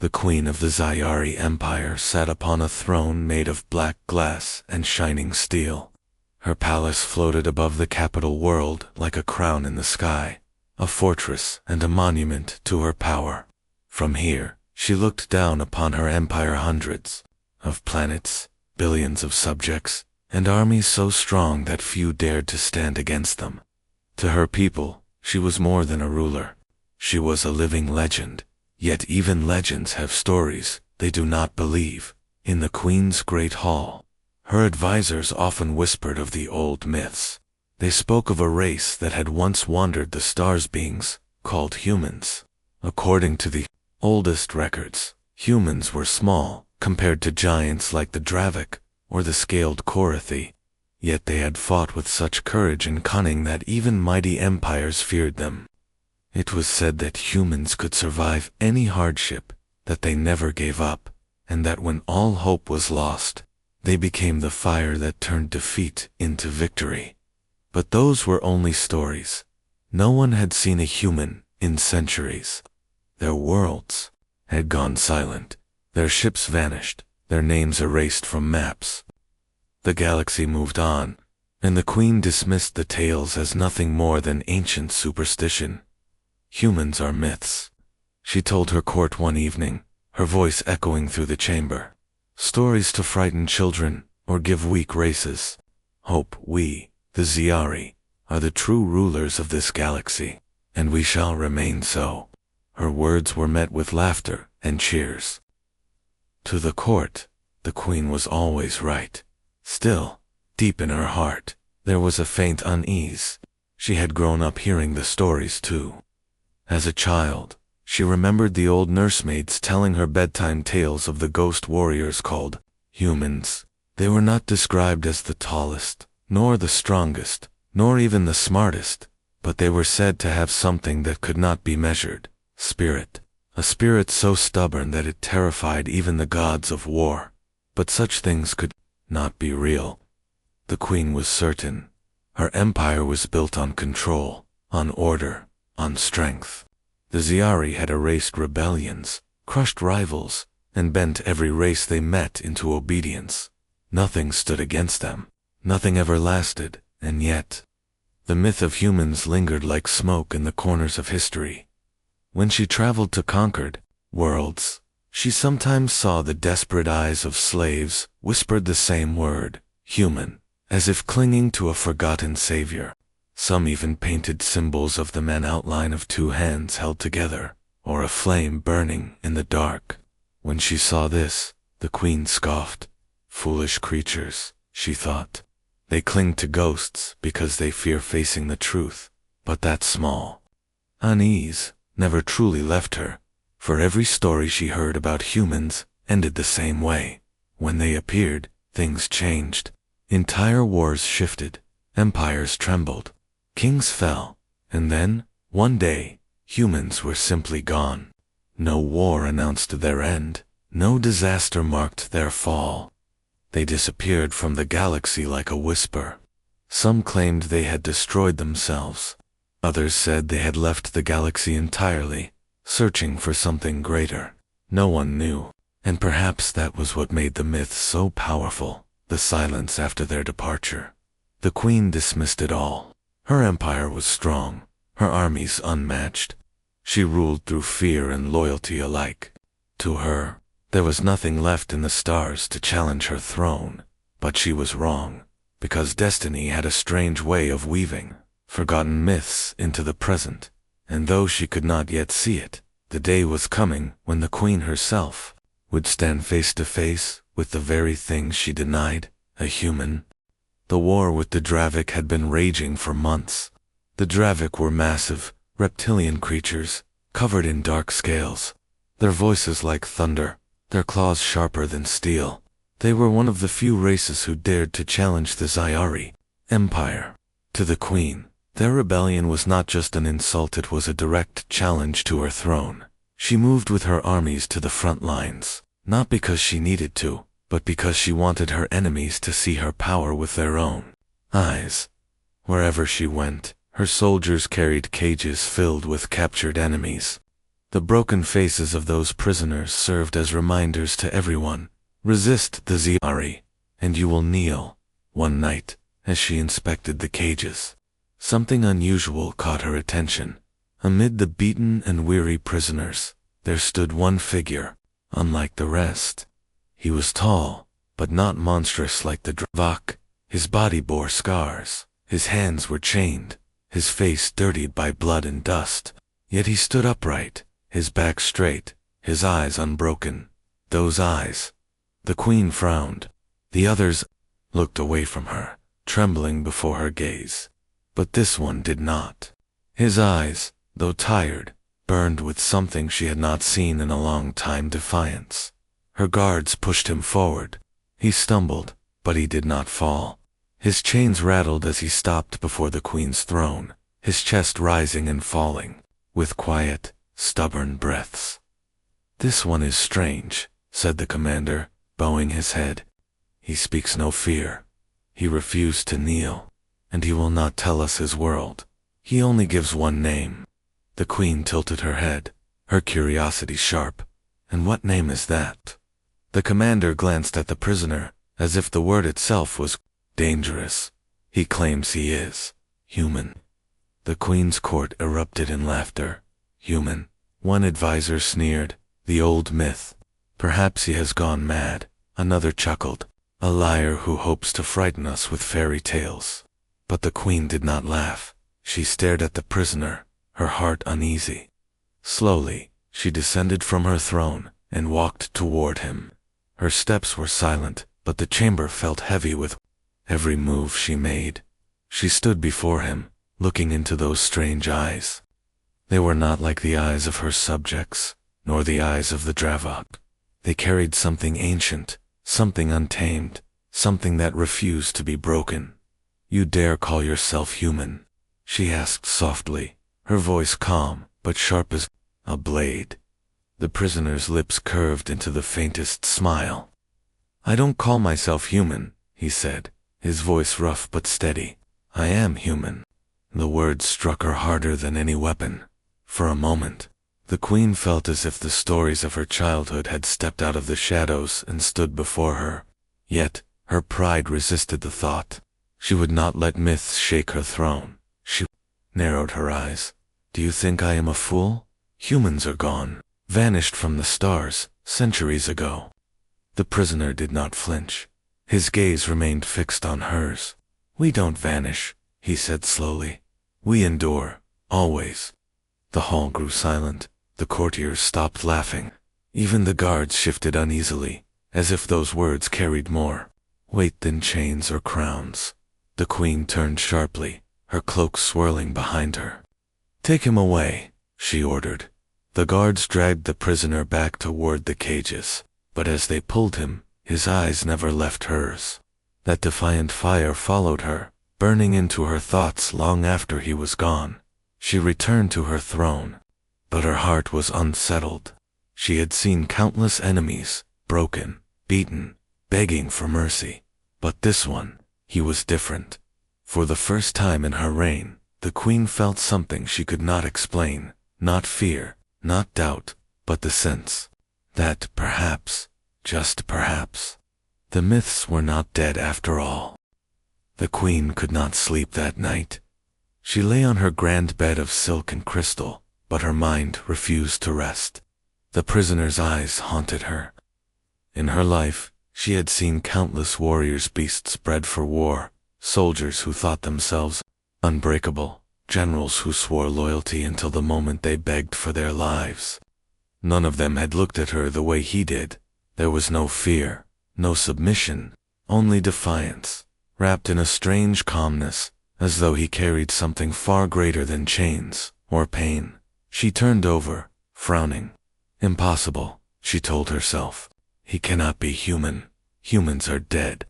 The queen of the Zyari Empire sat upon a throne made of black glass and shining steel. Her palace floated above the capital world like a crown in the sky, a fortress and a monument to her power. From here, she looked down upon her empire, hundreds of planets, billions of subjects, and armies so strong that few dared to stand against them. To her people, she was more than a ruler. She was a living legend. Yet even legends have stories they do not believe. In the queen's great hall, her advisors often whispered of the old myths. They spoke of a race that had once wandered the stars, beings called humans. According to the oldest records, humans were small compared to giants like the Dravik or the scaled Korathi. Yet they had fought with such courage and cunning that even mighty empires feared them. It was said that humans could survive any hardship, that they never gave up, and that when all hope was lost, they became the fire that turned defeat into victory. But those were only stories. No one had seen a human in centuries. Their worlds had gone silent, their ships vanished, their names erased from maps. The galaxy moved on, and the queen dismissed the tales as nothing more than ancient superstition. Humans are myths, she told her court one evening, her voice echoing through the chamber. Stories to frighten children or give weak races. Hope we, the Zyari, are the true rulers of this galaxy, and we shall remain so. Her words were met with laughter and cheers. To the court, the queen was always right. Still, deep in her heart, there was a faint unease. She had grown up hearing the stories too. As a child, she remembered the old nursemaids telling her bedtime tales of the ghost warriors called humans. They were not described as the tallest, nor the strongest, nor even the smartest, but they were said to have something that could not be measured, spirit. A spirit so stubborn that it terrified even the gods of war. But such things could not be real. The queen was certain. Her empire was built on control, on order, on strength. The Zyari had erased rebellions, crushed rivals, and bent every race they met into obedience. Nothing stood against them. Nothing ever lasted, and yet, the myth of humans lingered like smoke in the corners of history. When she traveled to conquered worlds, she sometimes saw the desperate eyes of slaves whispered the same word, human, as if clinging to a forgotten savior. Some even painted symbols of the man outline of two hands held together, or a flame burning in the dark. When she saw this, the queen scoffed. Foolish creatures, she thought. They cling to ghosts because they fear facing the truth, but that small unease never truly left her, for every story she heard about humans ended the same way. When they appeared, things changed. Entire wars shifted, empires trembled, kings fell, and then, one day, humans were simply gone. No war announced their end, no disaster marked their fall. They disappeared from the galaxy like a whisper. Some claimed they had destroyed themselves. Others said they had left the galaxy entirely, searching for something greater. No one knew, and perhaps that was what made the myths so powerful, the silence after their departure. The queen dismissed it all. Her empire was strong, her armies unmatched. She ruled through fear and loyalty alike. To her, there was nothing left in the stars to challenge her throne, but she was wrong, because destiny had a strange way of weaving forgotten myths into the present, and though she could not yet see it, the day was coming when the queen herself would stand face to face with the very thing she denied, a human. The war with the Dravik had been raging for months. The Dravik were massive, reptilian creatures, covered in dark scales, their voices like thunder, their claws sharper than steel. They were one of the few races who dared to challenge the Zyari Empire. To the queen, their rebellion was not just an insult, it was a direct challenge to her throne. She moved with her armies to the front lines, not because she needed to, but because she wanted her enemies to see her power with their own eyes. Wherever she went, her soldiers carried cages filled with captured enemies. The broken faces of those prisoners served as reminders to everyone. Resist the Ziari, and you will kneel. One night, as she inspected the cages, something unusual caught her attention. Amid the beaten and weary prisoners, there stood one figure, unlike the rest. He was tall, but not monstrous like the Dravak. His body bore scars, his hands were chained, his face dirtied by blood and dust. Yet he stood upright, his back straight, his eyes unbroken. Those eyes. The queen frowned. The others looked away from her, trembling before her gaze. But this one did not. His eyes, though tired, burned with something she had not seen in a long time, defiance. Her guards pushed him forward. He stumbled, but he did not fall. His chains rattled as he stopped before the queen's throne, his chest rising and falling, with quiet, stubborn breaths. "This one is strange," said the commander, bowing his head. "He speaks no fear. He refused to kneel, and he will not tell us his world. He only gives one name." The queen tilted her head, her curiosity sharp. "And what name is that?" The commander glanced at the prisoner, as if the word itself was dangerous. "He claims he is human." The queen's court erupted in laughter. "Human?" One advisor sneered. "The old myth. Perhaps he has gone mad." Another chuckled. "A liar who hopes to frighten us with fairy tales." But the queen did not laugh. She stared at the prisoner, her heart uneasy. Slowly, she descended from her throne and walked toward him. Her steps were silent, but the chamber felt heavy with every move she made. She stood before him, looking into those strange eyes. They were not like the eyes of her subjects, nor the eyes of the Dravak. They carried something ancient, something untamed, something that refused to be broken. "You dare call yourself human?" she asked softly, her voice calm, but sharp as a blade. The prisoner's lips curved into the faintest smile. "I don't call myself human," he said, his voice rough but steady. "I am human." The words struck her harder than any weapon. For a moment, the queen felt as if the stories of her childhood had stepped out of the shadows and stood before her. Yet, her pride resisted the thought. She would not let myths shake her throne. She narrowed her eyes. "Do you think I am a fool? Humans are gone, vanished from the stars, centuries ago." The prisoner did not flinch. His gaze remained fixed on hers. "We don't vanish," he said slowly. "We endure, always." The hall grew silent. The courtiers stopped laughing. Even the guards shifted uneasily, as if those words carried more weight than chains or crowns. The queen turned sharply, her cloak swirling behind her. "Take him away," she ordered. The guards dragged the prisoner back toward the cages, but as they pulled him, his eyes never left hers. That defiant fire followed her, burning into her thoughts long after he was gone. She returned to her throne, but her heart was unsettled. She had seen countless enemies, broken, beaten, begging for mercy. But this one, he was different. For the first time in her reign, the queen felt something she could not explain, not fear, not doubt, but the sense that perhaps, just perhaps, the myths were not dead after all. The queen could not sleep that night. She lay on her grand bed of silk and crystal, but her mind refused to rest. The prisoner's eyes haunted her. In her life, she had seen countless warriors, beasts bred for war, soldiers who thought themselves unbreakable, generals who swore loyalty until the moment they begged for their lives. None of them had looked at her the way he did. There was no fear, no submission, only defiance, wrapped in a strange calmness, as though he carried something far greater than chains or pain. She turned over, frowning. "Impossible," she told herself. "He cannot be human. Humans are dead.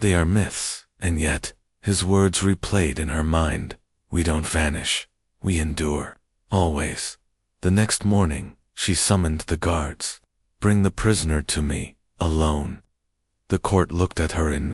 They are myths." And yet, his words replayed in her mind. "We don't vanish. We endure. Always." The next morning, she summoned the guards. "Bring the prisoner to me, alone." The court looked at her in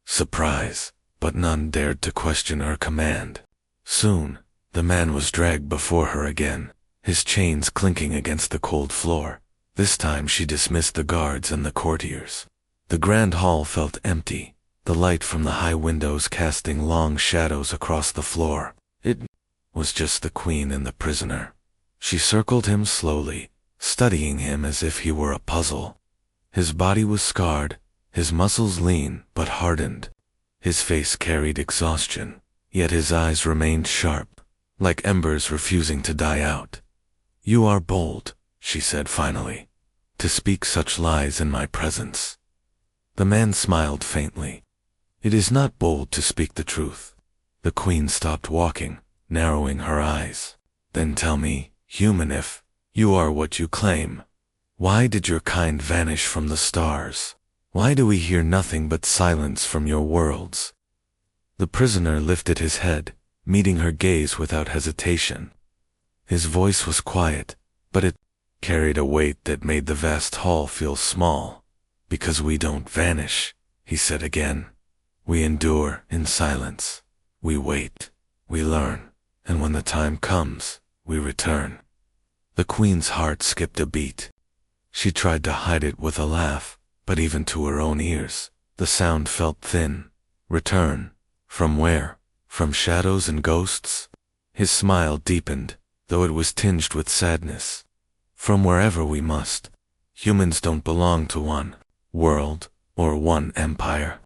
surprise, but none dared to question her command. Soon, the man was dragged before her again, his chains clinking against the cold floor. This time she dismissed the guards and the courtiers. The grand hall felt empty, the light from the high windows casting long shadows across the floor. It was just the queen and the prisoner. She circled him slowly, studying him as if he were a puzzle. His body was scarred, his muscles lean but hardened. His face carried exhaustion, yet his eyes remained sharp, like embers refusing to die out. "You are bold," she said finally, "to speak such lies in my presence." The man smiled faintly. "It is not bold to speak the truth." The queen stopped walking, narrowing her eyes. "Then tell me, human, if you are what you claim, why did your kind vanish from the stars? Why do we hear nothing but silence from your worlds?" The prisoner lifted his head, meeting her gaze without hesitation. His voice was quiet, but it carried a weight that made the vast hall feel small. "Because we don't vanish," he said again. "We endure in silence. We wait. We learn. And when the time comes, we return." The queen's heart skipped a beat. She tried to hide it with a laugh, but even to her own ears, the sound felt thin. "Return? From where? From shadows and ghosts?" His smile deepened, though it was tinged with sadness. "From wherever we must. Humans don't belong to one world or one empire.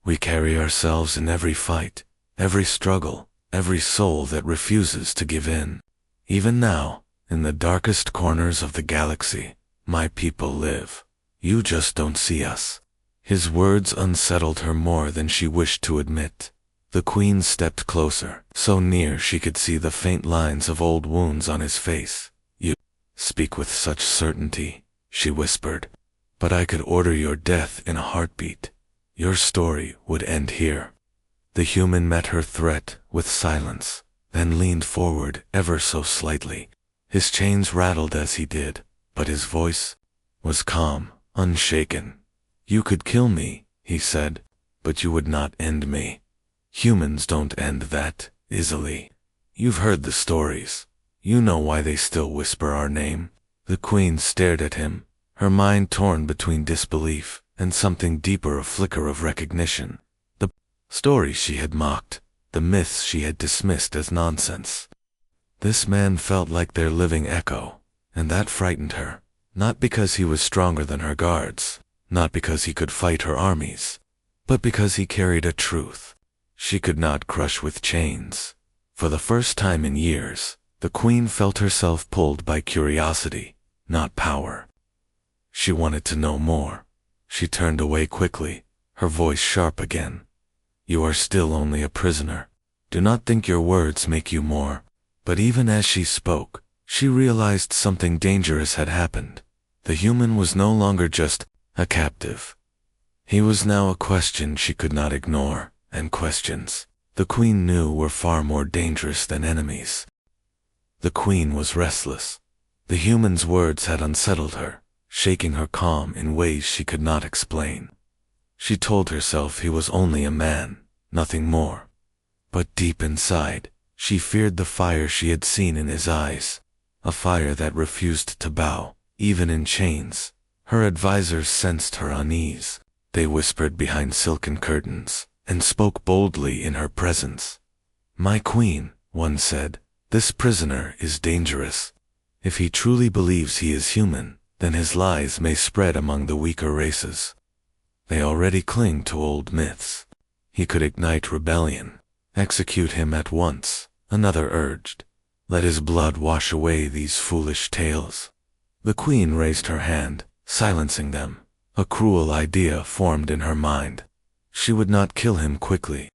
We carry ourselves in every fight, every struggle, every soul that refuses to give in. Even now, in the darkest corners of the galaxy, my people live. You just don't see us." His words unsettled her more than she wished to admit. The queen stepped closer, so near she could see the faint lines of old wounds on his face. "You speak with such certainty," she whispered, "but I could order your death in a heartbeat. Your story would end here." The human met her threat with silence, then leaned forward ever so slightly. His chains rattled as he did, but his voice was calm, unshaken. "You could kill me," he said, "but you would not end me. Humans don't end that easily. You've heard the stories. You know why they still whisper our name." The queen stared at him, her mind torn between disbelief and something deeper, a flicker of recognition. The stories she had mocked, the myths she had dismissed as nonsense. This man felt like their living echo, and that frightened her, not because he was stronger than her guards, not because he could fight her armies, but because he carried a truth she could not crush with chains. For the first time in years, the queen felt herself pulled by curiosity, not power. She wanted to know more. She turned away quickly, her voice sharp again. "You are still only a prisoner. Do not think your words make you more." But even as she spoke, she realized something dangerous had happened. The human was no longer just a captive. He was now a question she could not ignore, and questions, the queen knew, were far more dangerous than enemies. The queen was restless. The human's words had unsettled her, shaking her calm in ways she could not explain. She told herself he was only a man, nothing more. But deep inside, she feared the fire she had seen in his eyes, a fire that refused to bow, even in chains. Her advisors sensed her unease. They whispered behind silken curtains, and spoke boldly in her presence. "My queen," one said, "this prisoner is dangerous. If he truly believes he is human, then his lies may spread among the weaker races. They already cling to old myths. He could ignite rebellion. Execute him at once," another urged. "Let his blood wash away these foolish tales." The queen raised her hand, silencing them. A cruel idea formed in her mind. She would not kill him quickly.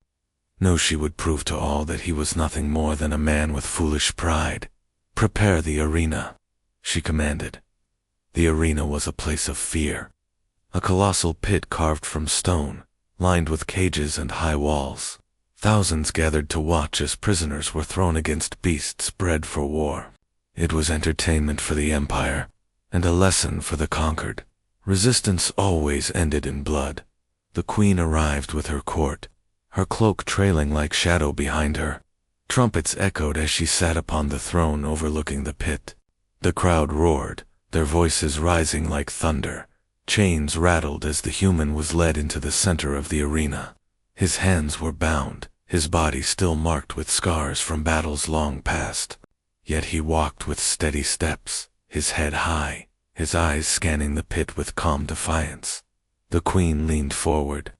No, she would prove to all that he was nothing more than a man with foolish pride. "Prepare the arena," she commanded. The arena was a place of fear. A colossal pit carved from stone, lined with cages and high walls. Thousands gathered to watch as prisoners were thrown against beasts bred for war. It was entertainment for the empire, and a lesson for the conquered. Resistance always ended in blood. The queen arrived with her court, her cloak trailing like shadow behind her. Trumpets echoed as she sat upon the throne overlooking the pit. The crowd roared, their voices rising like thunder. Chains rattled as the human was led into the center of the arena. His hands were bound, his body still marked with scars from battles long past. Yet he walked with steady steps, his head high, his eyes scanning the pit with calm defiance. The queen leaned forward.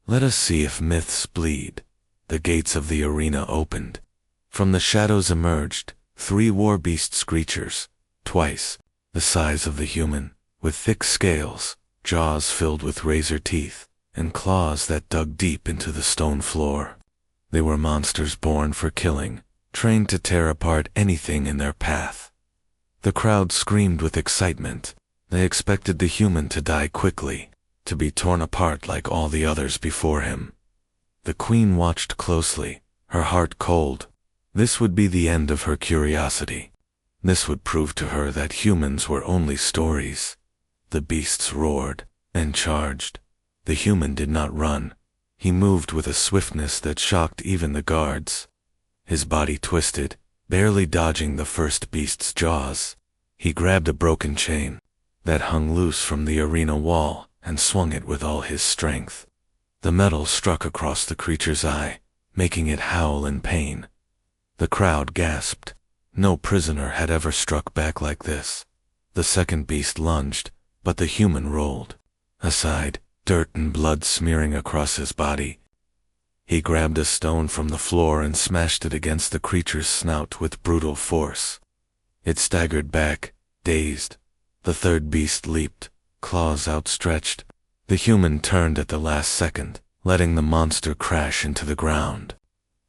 "Let us see if myths bleed." The gates of the arena opened. From the shadows emerged 3 war beasts creatures, twice the size of the human, with thick scales, jaws filled with razor teeth, and claws that dug deep into the stone floor. They were monsters born for killing, trained to tear apart anything in their path. The crowd screamed with excitement. They expected the human to die quickly, to be torn apart like all the others before him. The queen watched closely, her heart cold. This would be the end of her curiosity. This would prove to her that humans were only stories. The beasts roared and charged. The human did not run. He moved with a swiftness that shocked even the guards. His body twisted, barely dodging the first beast's jaws. He grabbed a broken chain that hung loose from the arena wall and swung it with all his strength. The metal struck across the creature's eye, making it howl in pain. The crowd gasped. No prisoner had ever struck back like this. The second beast lunged, but the human rolled aside, dirt and blood smearing across his body. He grabbed a stone from the floor and smashed it against the creature's snout with brutal force. It staggered back, dazed. The third beast leaped, claws outstretched. The human turned at the last second, letting the monster crash into the ground.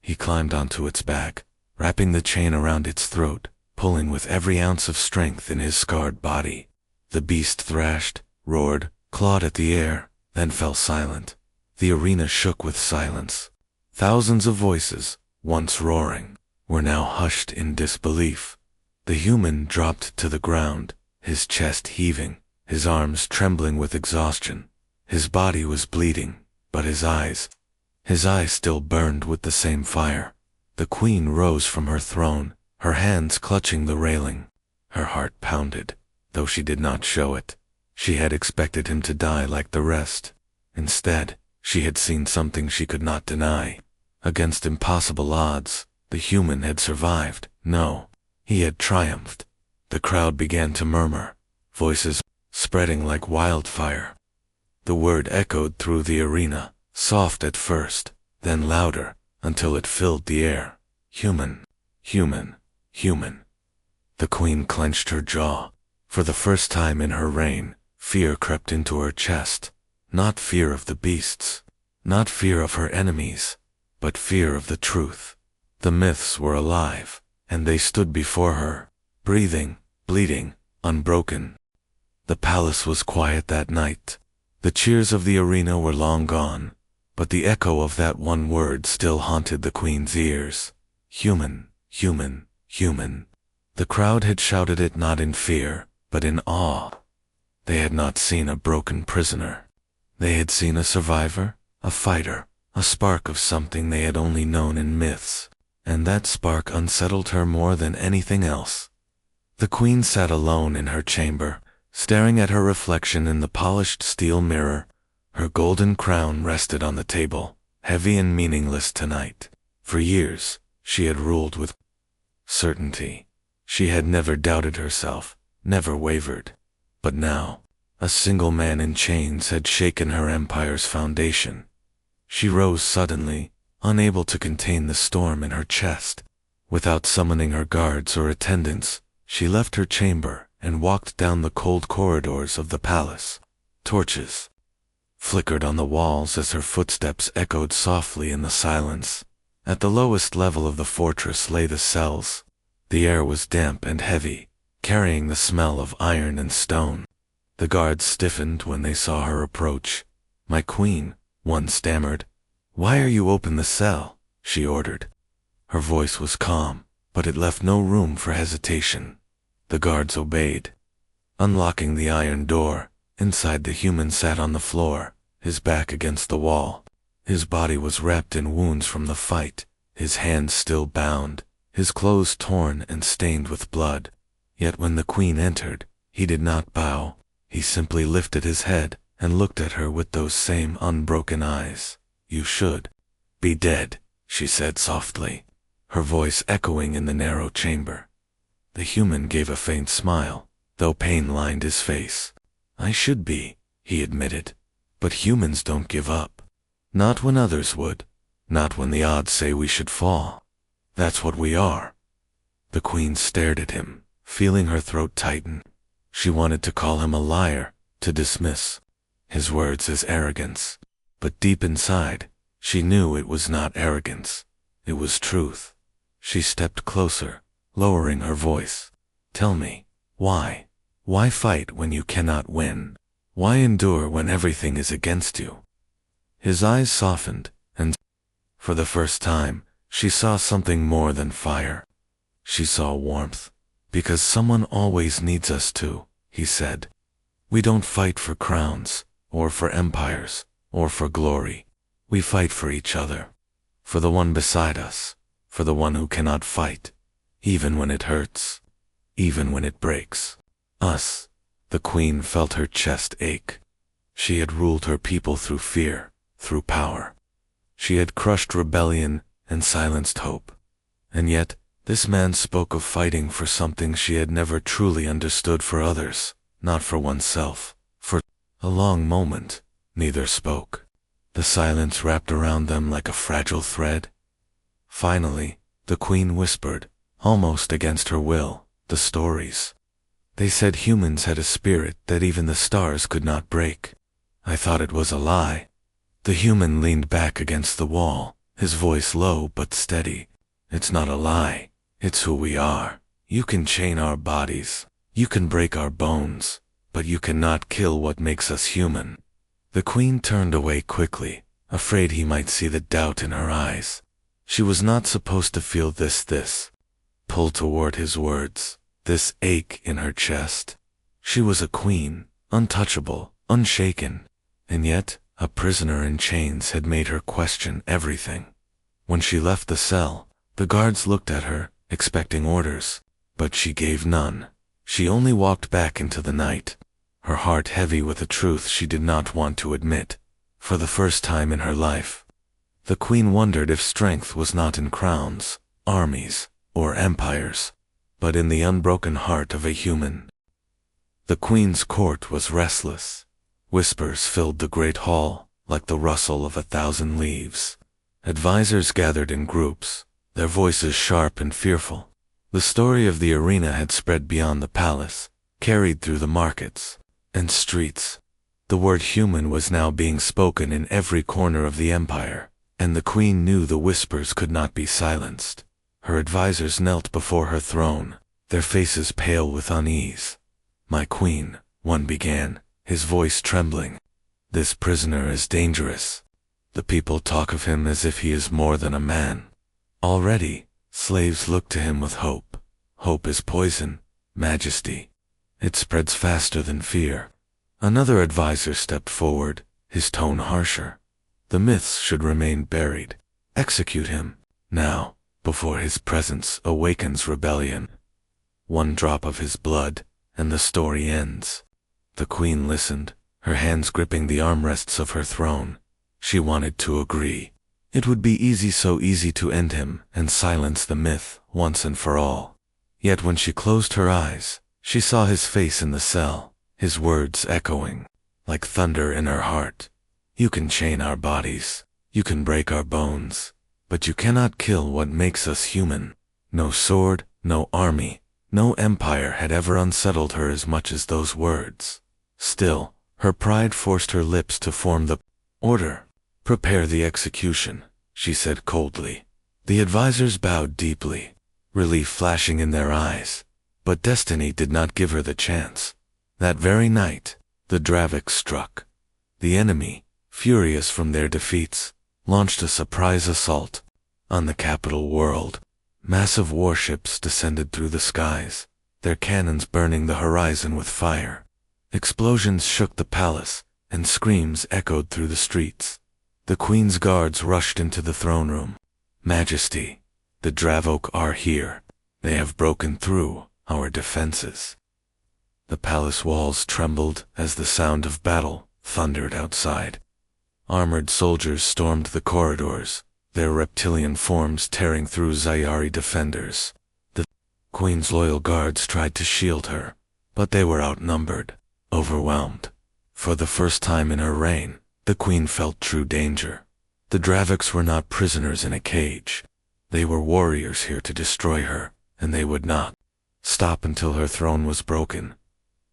He climbed onto its back, wrapping the chain around its throat, pulling with every ounce of strength in his scarred body. The beast thrashed, roared, clawed at the air, then fell silent. The arena shook with silence. Thousands of voices, once roaring, were now hushed in disbelief. The human dropped to the ground, his chest heaving, his arms trembling with exhaustion. His body was bleeding, but his eyes still burned with the same fire. The queen rose from her throne, her hands clutching the railing. Her heart pounded, though she did not show it. She had expected him to die like the rest. Instead, she had seen something she could not deny. Against impossible odds, the human had survived. No, he had triumphed. The crowd began to murmur, voices spreading like wildfire. The word echoed through the arena, soft at first, then louder, until it filled the air. Human, human, human. The queen clenched her jaw. For the first time in her reign, fear crept into her chest. Not fear of the beasts, not fear of her enemies, but fear of the truth. The myths were alive, and they stood before her, breathing, bleeding, unbroken. The palace was quiet that night. The cheers of the arena were long gone, but the echo of that one word still haunted the queen's ears. Human, human, human. The crowd had shouted it not in fear, but in awe. They had not seen a broken prisoner. They had seen a survivor, a fighter, a spark of something they had only known in myths, and that spark unsettled her more than anything else. The queen sat alone in her chamber, staring at her reflection in the polished steel mirror. Her golden crown rested on the table, heavy and meaningless tonight. For years, she had ruled with certainty. She had never doubted herself, never wavered. But now, a single man in chains had shaken her empire's foundation. She rose suddenly, unable to contain the storm in her chest. Without summoning her guards or attendants, she left her chamber and walked down the cold corridors of the palace. Torches flickered on the walls as her footsteps echoed softly in the silence. At the lowest level of the fortress lay the cells. The air was damp and heavy, carrying the smell of iron and stone. The guards stiffened when they saw her approach. "My queen," one stammered. "Why are you open the cell?" she ordered. Her voice was calm, but it left no room for hesitation. The guards obeyed. Unlocking the iron door, inside the human sat on the floor, his back against the wall. His body was wrapped in wounds from the fight, his hands still bound, his clothes torn and stained with blood. Yet when the queen entered, he did not bow. He simply lifted his head and looked at her with those same unbroken eyes. "You should be dead," she said softly, her voice echoing in the narrow chamber. The human gave a faint smile, though pain lined his face. "I should be," he admitted. "But humans don't give up. Not when others would. Not when the odds say we should fall. That's what we are." The queen stared at him, feeling her throat tighten. She wanted to call him a liar, to dismiss his words as arrogance. But deep inside, she knew it was not arrogance. It was truth. She stepped closer, lowering her voice. "Tell me, why? Why fight when you cannot win? Why endure when everything is against you?" His eyes softened, and for the first time, she saw something more than fire. She saw warmth. "Because someone always needs us to," he said. "We don't fight for crowns, or for empires, or for glory. We fight for each other. For the one beside us. For the one who cannot fight. Even when it hurts. Even when it breaks. Us." The queen felt her chest ache. She had ruled her people through fear, through power. She had crushed rebellion and silenced hope. And yet, this man spoke of fighting for something she had never truly understood, for others, not for oneself. For a long moment, neither spoke. The silence wrapped around them like a fragile thread. Finally, the queen whispered, almost against her will, "The stories. They said humans had a spirit that even the stars could not break. I thought it was a lie." The human leaned back against the wall, his voice low but steady. "It's not a lie. It's who we are. You can chain our bodies. You can break our bones. But you cannot kill what makes us human." The queen turned away quickly, afraid he might see the doubt in her eyes. She was not supposed to feel this pull toward his words, this ache in her chest. She was a queen, untouchable, unshaken, and yet a prisoner in chains had made her question everything. When she left the cell, the guards looked at her, expecting orders, but she gave none. She only walked back into the night, her heart heavy with a truth she did not want to admit. For the first time in her life, the queen wondered if strength was not in crowns, armies, or empires, but in the unbroken heart of a human. The queen's court was restless. Whispers filled the great hall, like the rustle of 1,000 leaves. Advisors gathered in groups, their voices sharp and fearful. The story of the arena had spread beyond the palace, carried through the markets and streets. The word human was now being spoken in every corner of the empire, and the queen knew the whispers could not be silenced. Her advisors knelt before her throne, their faces pale with unease. "My queen," one began, his voice trembling. "This prisoner is dangerous. The people talk of him as if he is more than a man. Already, slaves look to him with hope. Hope is poison, Majesty. It spreads faster than fear." Another advisor stepped forward, his tone harsher. "The myths should remain buried. Execute him, now, before his presence awakens rebellion. One drop of his blood, and the story ends." The queen listened, her hands gripping the armrests of her throne. She wanted to agree. It would be easy, so easy to end him and silence the myth once and for all. Yet when she closed her eyes, she saw his face in the cell, his words echoing like thunder in her heart. "You can chain our bodies, you can break our bones, but you cannot kill what makes us human." No sword, no army, no empire had ever unsettled her as much as those words. Still, her pride forced her lips to form the order. "Prepare the execution," she said coldly. The advisors bowed deeply, relief flashing in their eyes. But destiny did not give her the chance. That very night, the Dravik struck. The enemy, furious from their defeats, launched a surprise assault on the capital world. Massive warships descended through the skies, their cannons burning the horizon with fire. Explosions shook the palace, and screams echoed through the streets. The queen's guards rushed into the throne room. "Majesty, the Dravok are here. They have broken through, our defenses. The palace walls trembled as the sound of battle thundered outside. Armored soldiers stormed the corridors, their reptilian forms tearing through Zayari defenders. The queen's loyal guards tried to shield her, but they were outnumbered, overwhelmed. For the first time in her reign, the queen felt true danger. The Draviks were not prisoners in a cage. They were warriors here to destroy her, and they would not stop until her throne was broken.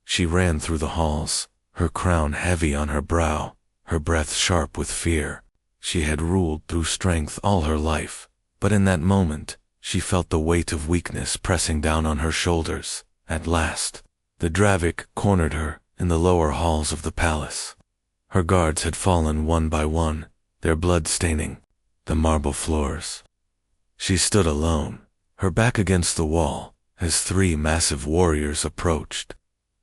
She ran through the halls, her crown heavy on her brow, her breath sharp with fear. She had ruled through strength all her life, but in that moment, she felt the weight of weakness pressing down on her shoulders. At last, the Dravik cornered her in the lower halls of the palace. Her guards had fallen one by one, their blood staining the marble floors. She stood alone, her back against the wall, as three massive warriors approached.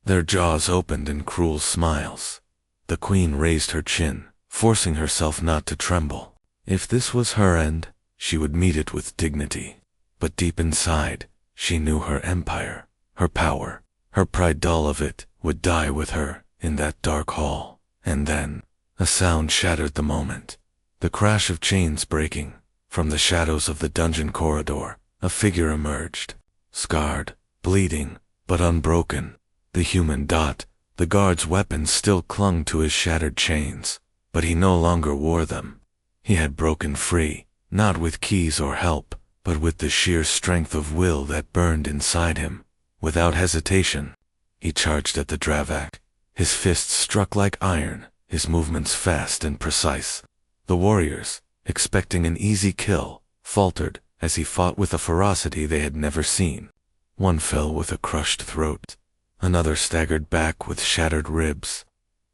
Their jaws opened in cruel smiles. The queen raised her chin, forcing herself not to tremble. If this was her end, she would meet it with dignity. But deep inside, she knew her empire, her power, her pride, all of it, would die with her in that dark hall. And then, a sound shattered the moment. The crash of chains breaking. From the shadows of the dungeon corridor, a figure emerged. Scarred, bleeding, but unbroken. The human Dot, the guard's weapons still clung to his shattered chains, but he no longer wore them. He had broken free, not with keys or help, but with the sheer strength of will that burned inside him. Without hesitation, he charged at the Dravak. His fists struck like iron, his movements fast and precise. The warriors, expecting an easy kill, faltered as he fought with a ferocity they had never seen. One fell with a crushed throat. Another staggered back with shattered ribs.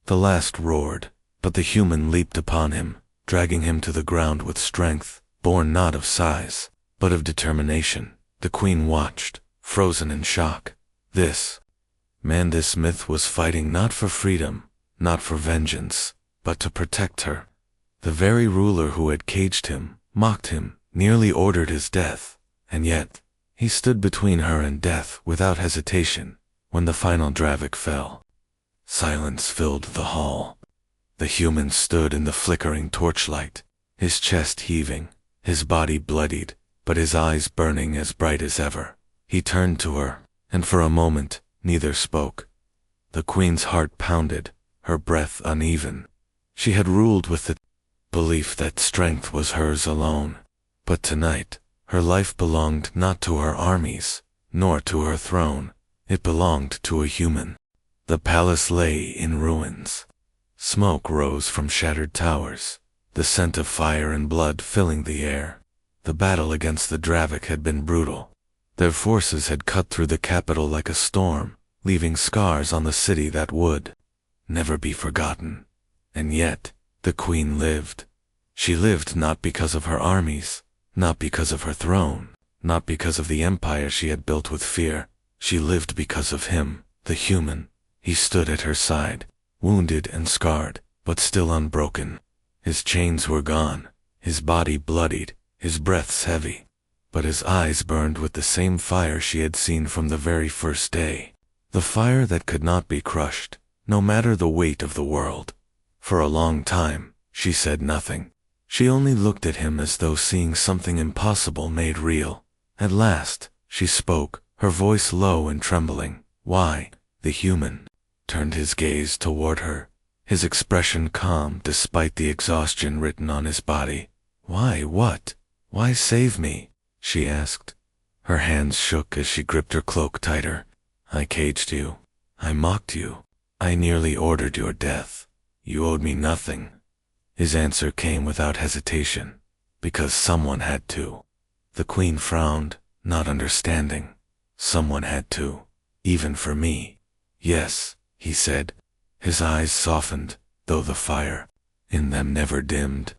The last roared, but the human leaped upon him, dragging him to the ground with strength, born not of size, but of determination. The queen watched, frozen in shock. This myth was fighting not for freedom, not for vengeance, but to protect her. The very ruler who had caged him, mocked him, nearly ordered his death, and yet, he stood between her and death without hesitation. When the final Dravik fell, silence filled the hall. The human stood in the flickering torchlight, his chest heaving, his body bloodied, but his eyes burning as bright as ever. He turned to her, and for a moment, neither spoke. The queen's heart pounded, her breath uneven. She had ruled with the belief that strength was hers alone. But tonight, her life belonged not to her armies, nor to her throne. It belonged to a human. The palace lay in ruins. Smoke rose from shattered towers, the scent of fire and blood filling the air. The battle against the Dravik had been brutal. Their forces had cut through the capital like a storm, leaving scars on the city that would never be forgotten. And yet, the queen lived. She lived not because of her armies, not because of her throne, not because of the empire she had built with fear. She lived because of him, the human. He stood at her side, wounded and scarred, but still unbroken. His chains were gone, his body bloodied, his breaths heavy, but his eyes burned with the same fire she had seen from the very first day. The fire that could not be crushed, no matter the weight of the world. For a long time, she said nothing. She only looked at him as though seeing something impossible made real. At last, she spoke, her voice low and trembling. Why? The human turned his gaze toward her, his expression calm despite the exhaustion written on his body. Why, what? Why save me? She asked. Her hands shook as she gripped her cloak tighter. I caged you. I mocked you. I nearly ordered your death. You owed me nothing. His answer came without hesitation. Because someone had to. The queen frowned, not understanding. Someone had to, even for me. Yes, he said. His eyes softened, though the fire in them never dimmed.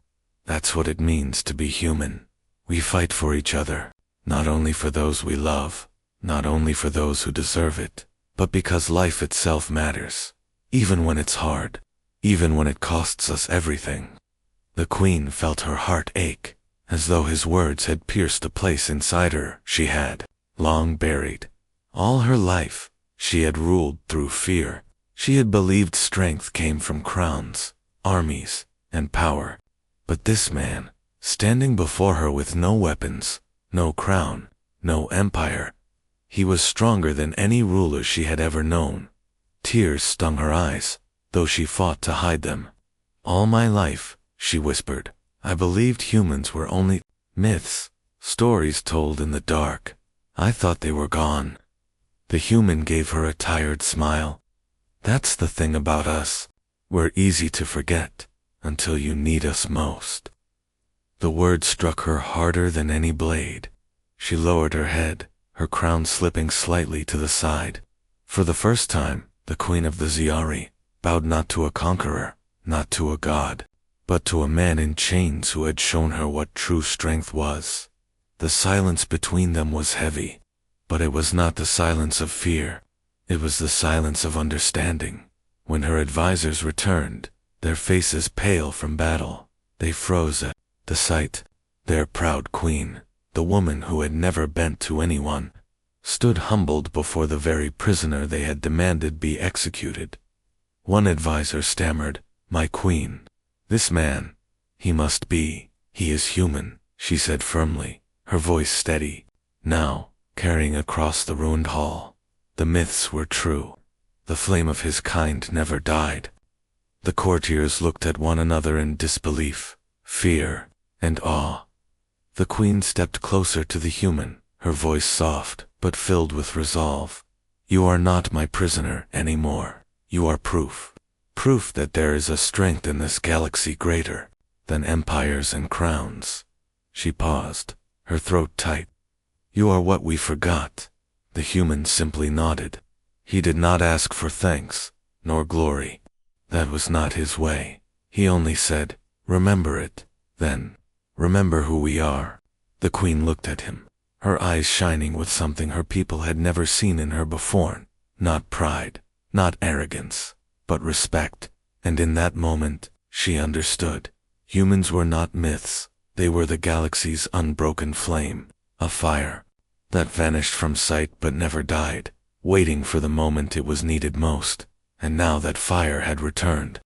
That's what it means to be human. We fight for each other, not only for those we love, not only for those who deserve it, but because life itself matters, even when it's hard, even when it costs us everything. The queen felt her heart ache, as though his words had pierced a place inside her she had long buried. All her life, she had ruled through fear. She had believed strength came from crowns, armies, and power. But this man, standing before her with no weapons, no crown, no empire, he was stronger than any ruler she had ever known. Tears stung her eyes, though she fought to hide them. All my life, she whispered, I believed humans were only myths, stories told in the dark. I thought they were gone. The human gave her a tired smile. That's the thing about us. We're easy to forget, until you need us most. The word struck her harder than any blade. She lowered her head, her crown slipping slightly to the side. For the first time, the queen of the Ziari bowed not to a conqueror, not to a god, but to a man in chains who had shown her what true strength was. The silence between them was heavy, but it was not the silence of fear. It was the silence of understanding. When her advisors returned, their faces pale from battle, they froze at the sight. Their proud queen, the woman who had never bent to anyone, stood humbled before the very prisoner they had demanded be executed. One advisor stammered, "My queen, this man, he is human," she said firmly, her voice steady. Now, carrying across the ruined hall, the myths were true. The flame of his kind never died. The courtiers looked at one another in disbelief, fear, and awe. The queen stepped closer to the human, her voice soft, but filled with resolve. "You are not my prisoner anymore. You are proof. Proof that there is a strength in this galaxy greater than empires and crowns." She paused, her throat tight. "You are what we forgot." The human simply nodded. He did not ask for thanks, nor glory. That was not his way. He only said, "Remember it, then. Remember who we are." The queen looked at him, her eyes shining with something her people had never seen in her before. Not pride, not arrogance, but respect. And in that moment, she understood. Humans were not myths. They were the galaxy's unbroken flame, a fire that vanished from sight but never died, waiting for the moment it was needed most. And now that fire had returned,